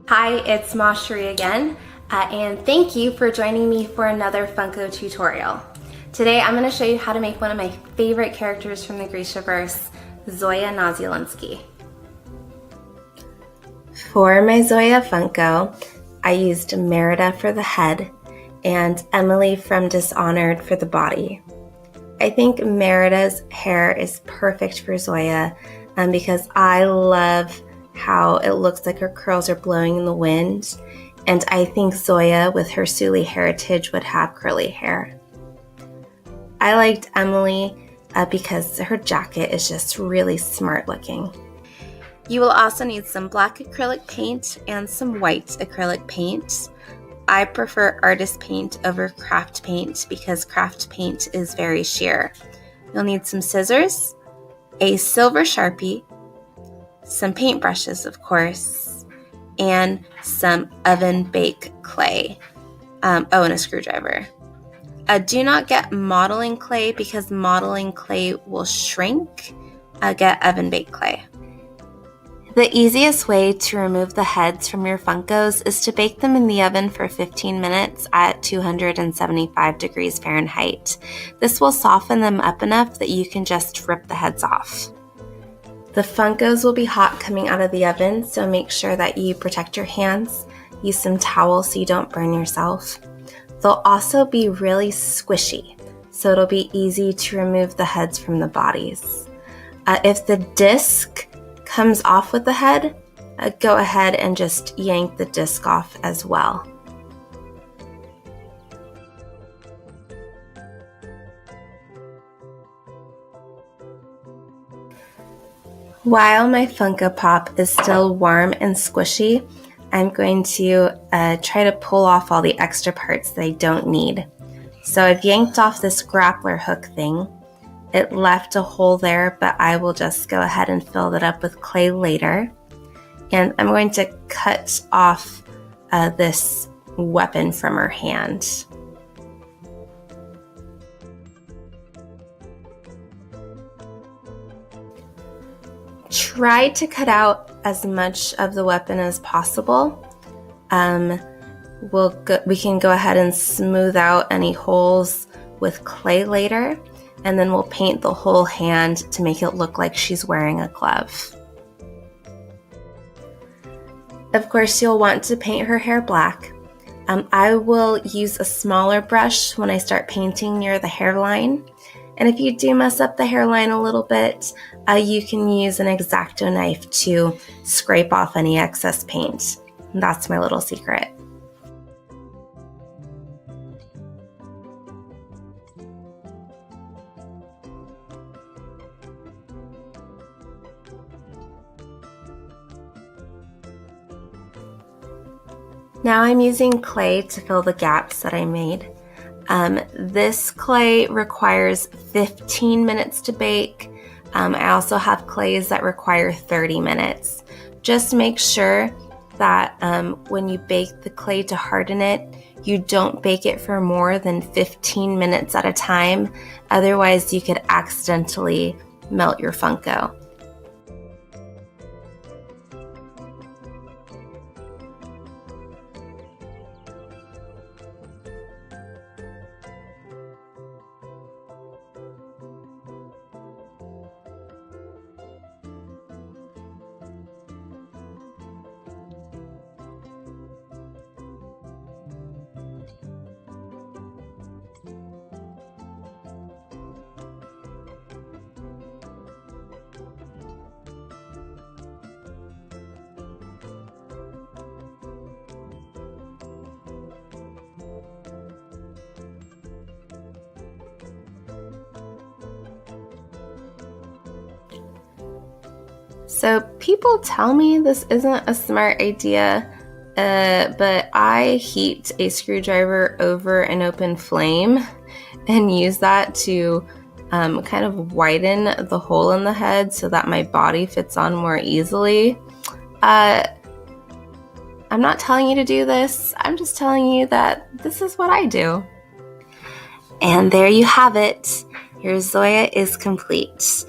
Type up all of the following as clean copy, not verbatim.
Hi, it's Ma Cherie again, and thank you for joining me for another Funko tutorial. Today I'm going to show you how to make one of my favorite characters from the Grishaverse, Zoya Nazialinski. For my Zoya Funko, I used Merida for the head and Emily from Dishonored for the body. I think Merida's hair is perfect for Zoya because I love how it looks like her curls are blowing in the wind, and I think Zoya with her Suli heritage would have curly hair. I liked Emily because her jacket is just really smart looking. You will also need some black acrylic paint and some white acrylic paint. I prefer artist paint over craft paint because craft paint is very sheer. You'll need some scissors, a silver Sharpie, some paintbrushes, of course, and some oven bake clay. And a screwdriver. Do not get modeling clay because modeling clay will shrink. Get oven bake clay. The easiest way to remove the heads from your Funkos is to bake them in the oven for 15 minutes at 275 degrees Fahrenheit. This will soften them up enough that you can just rip the heads off. The Funkos will be hot coming out of the oven, so make sure that you protect your hands. Use some towels so you don't burn yourself. They'll also be really squishy, so it'll be easy to remove the heads from the bodies. If the disc comes off with the head, go ahead and just yank the disc off as well. While my Funko Pop is still warm and squishy, I'm going to try to pull off all the extra parts that I don't need. So I've yanked off this grappler hook thing. It left a hole there, but I will just go ahead and fill that up with clay later. And I'm going to cut off this weapon from her hand. Try to cut out as much of the weapon as possible. We can go ahead and smooth out any holes with clay later, and then we'll paint the whole hand to make it look like she's wearing a glove. Of course, you'll want to paint her hair black. I will use a smaller brush when I start painting near the hairline. And if you do mess up the hairline a little bit, you can use an X-Acto knife to scrape off any excess paint. And that's my little secret. Now I'm using clay to fill the gaps that I made. This clay requires 15 minutes to bake. I also have clays that require 30 minutes. Just make sure that when you bake the clay to harden it, you don't bake it for more than 15 minutes at a time. Otherwise, you could accidentally melt your Funko. So people tell me this isn't a smart idea, but I heat a screwdriver over an open flame and use that to kind of widen the hole in the head so that my body fits on more easily. I'm not telling you to do this. I'm just telling you that this is what I do. And there you have it. Your Zoya is complete.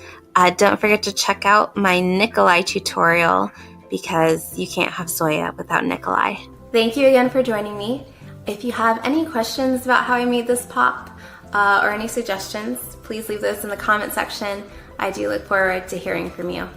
Don't forget to check out my Nikolai tutorial because you can't have Zoya without Nikolai. Thank you again for joining me. If you have any questions about how I made this pop or any suggestions, please leave those in the comment section. I do look forward to hearing from you.